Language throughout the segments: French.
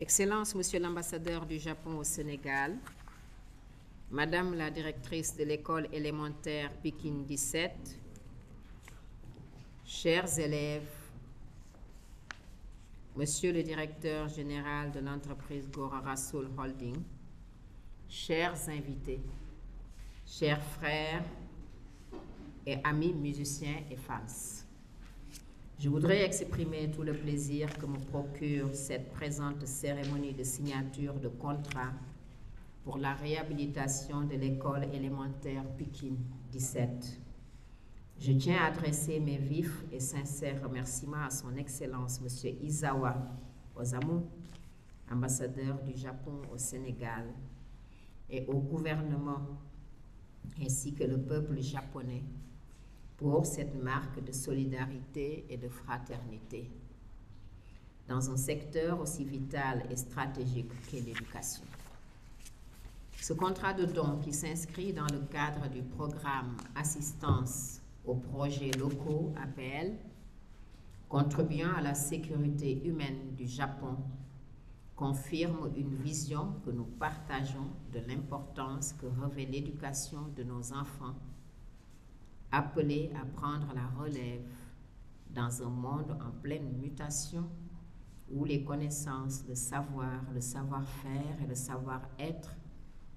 Excellences, Monsieur l'ambassadeur du Japon au Sénégal, Madame la directrice de l'école élémentaire Pikine 17, chers élèves, Monsieur le directeur général de l'entreprise Gora Rassoul Holding, chers invités, chers frères et amis musiciens et fans. Je voudrais exprimer tout le plaisir que me procure cette présente cérémonie de signature de contrat pour la réhabilitation de l'école élémentaire Pikine 17. Je tiens à adresser mes vifs et sincères remerciements à son Excellence M. Isawa Osamu, ambassadeur du Japon au Sénégal, et au gouvernement ainsi que le peuple japonais pour cette marque de solidarité et de fraternité dans un secteur aussi vital et stratégique qu'est l'éducation. Ce contrat de don qui s'inscrit dans le cadre du programme Assistance aux projets locaux APL, contribuant à la sécurité humaine du Japon, confirme une vision que nous partageons de l'importance que revêt l'éducation de nos enfants, appelés à prendre la relève dans un monde en pleine mutation où les connaissances, le savoir, le savoir-faire et le savoir-être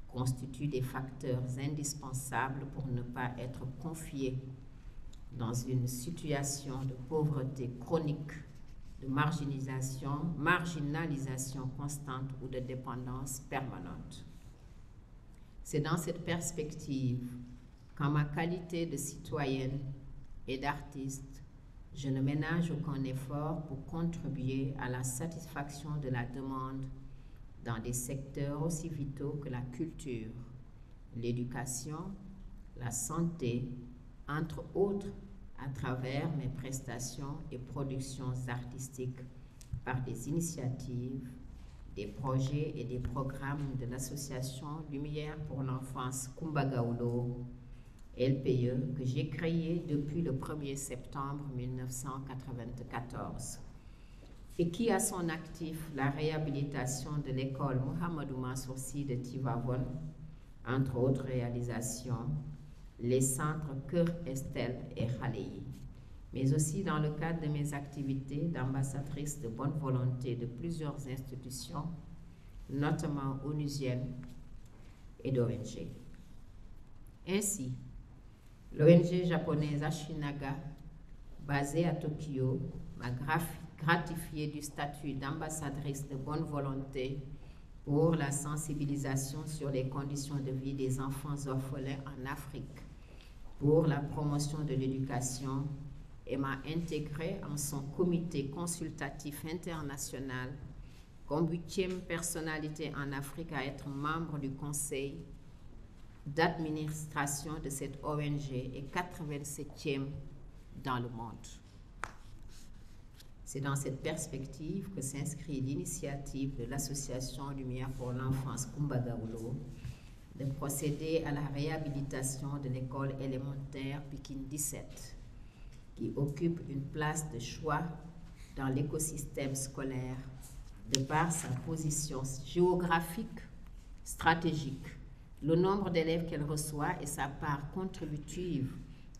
constituent des facteurs indispensables pour ne pas être confiés dans une situation de pauvreté chronique, de marginalisation constante ou de dépendance permanente. C'est dans cette perspective qu'en ma qualité de citoyenne et d'artiste, je ne ménage aucun effort pour contribuer à la satisfaction de la demande dans des secteurs aussi vitaux que la culture, l'éducation, la santé, entre autres, à travers mes prestations et productions artistiques par des initiatives, des projets et des programmes de l'association Lumière pour l'enfance Kumbagaolo, LPE, que j'ai créé depuis le 1er septembre 1994 et qui a son actif la réhabilitation de l'école Mohamedou Mansour Sy de Tivaouane, entre autres réalisations, les centres Cœur Estelle et Khaleyi, mais aussi dans le cadre de mes activités d'ambassadrice de bonne volonté de plusieurs institutions, notamment onusiennes et d'ONG. Ainsi, l'ONG japonaise Ashinaga, basée à Tokyo, m'a gratifié du statut d'ambassadrice de bonne volonté pour la sensibilisation sur les conditions de vie des enfants orphelins en Afrique, pour la promotion de l'éducation et m'a intégré en son comité consultatif international comme 8e personnalité en Afrique à être membre du conseil d'administration de cette ONG et 87e dans le monde. C'est dans cette perspective que s'inscrit l'initiative de l'association Lumière pour l'enfance Kumbagaolo de procéder à la réhabilitation de l'école élémentaire Pikine 17, qui occupe une place de choix dans l'écosystème scolaire de par sa position géographique, stratégique, le nombre d'élèves qu'elle reçoit et sa part contributive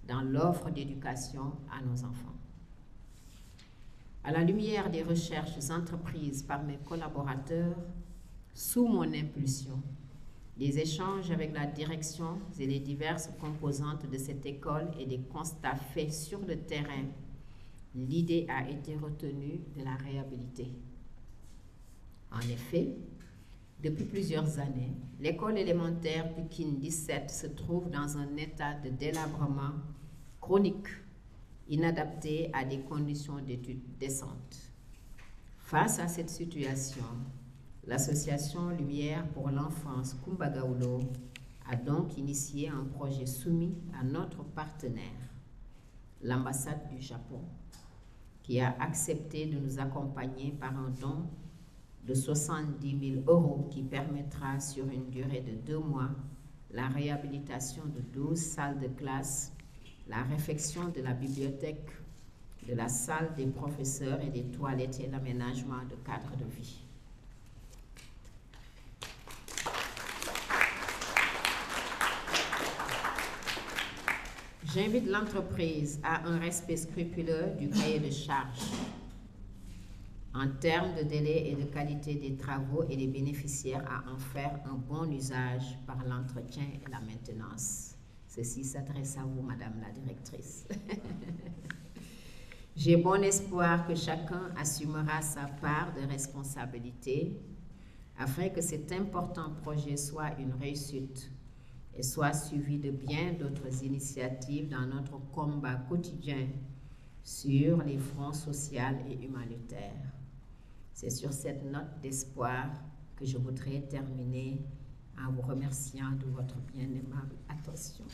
dans l'offre d'éducation à nos enfants. À la lumière des recherches entreprises par mes collaborateurs, sous mon impulsion, des échanges avec la direction et les diverses composantes de cette école et des constats faits sur le terrain, l'idée a été retenue de la réhabiliter. En effet, depuis plusieurs années, l'école élémentaire Pikine 17 se trouve dans un état de délabrement chronique, inadapté à des conditions d'études décentes. Face à cette situation, l'association Lumière pour l'enfance Kumbagaolo a donc initié un projet soumis à notre partenaire, l'ambassade du Japon, qui a accepté de nous accompagner par un don de 70 000 € qui permettra sur une durée de 2 mois la réhabilitation de 12 salles de classe, la réfection de la bibliothèque, de la salle des professeurs et des toilettes et l'aménagement de cadres de vie. J'invite l'entreprise à un respect scrupuleux du cahier de charges en termes de délai et de qualité des travaux et des bénéficiaires à en faire un bon usage par l'entretien et la maintenance. Ceci s'adresse à vous, Madame la Directrice. J'ai bon espoir que chacun assumera sa part de responsabilité afin que cet important projet soit une réussite et soit suivi de bien d'autres initiatives dans notre combat quotidien sur les fronts social et humanitaires. C'est sur cette note d'espoir que je voudrais terminer en vous remerciant de votre bien aimable attention.